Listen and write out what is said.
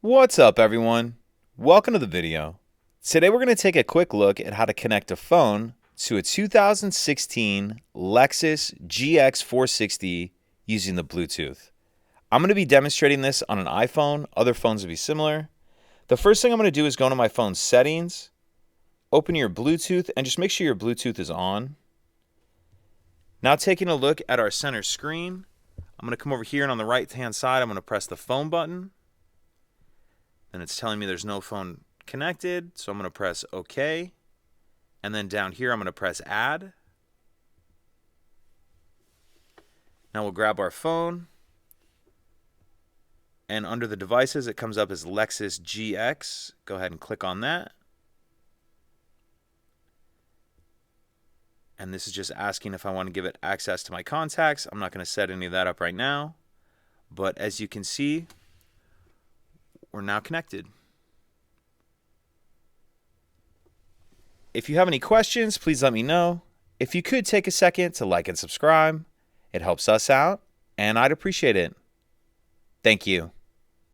What's up, everyone? Welcome to the video. Today we're going to take a quick look at how to connect a phone to a 2016 Lexus GX460 using the Bluetooth. I'm going to be demonstrating this on an iPhone. Other phones will be similar. The first thing I'm going to do is go into my phone's settings, open your Bluetooth, and just make sure your Bluetooth is on. Now taking a look at our center screen, I'm going to come over here and on the right-hand side, I'm going to press the phone button. And it's telling me there's no phone connected, so I'm going to press OK. And then down here, I'm going to press Add. Now we'll grab our phone. And under the devices, it comes up as Lexus GX. Go ahead and click on that. And this is just asking if I want to give it access to my contacts. I'm not going to set any of that up right now. But as you can see, we're now connected. If you have any questions, please let me know. If you could take a second to like and subscribe, it helps us out, and I'd appreciate it. Thank you.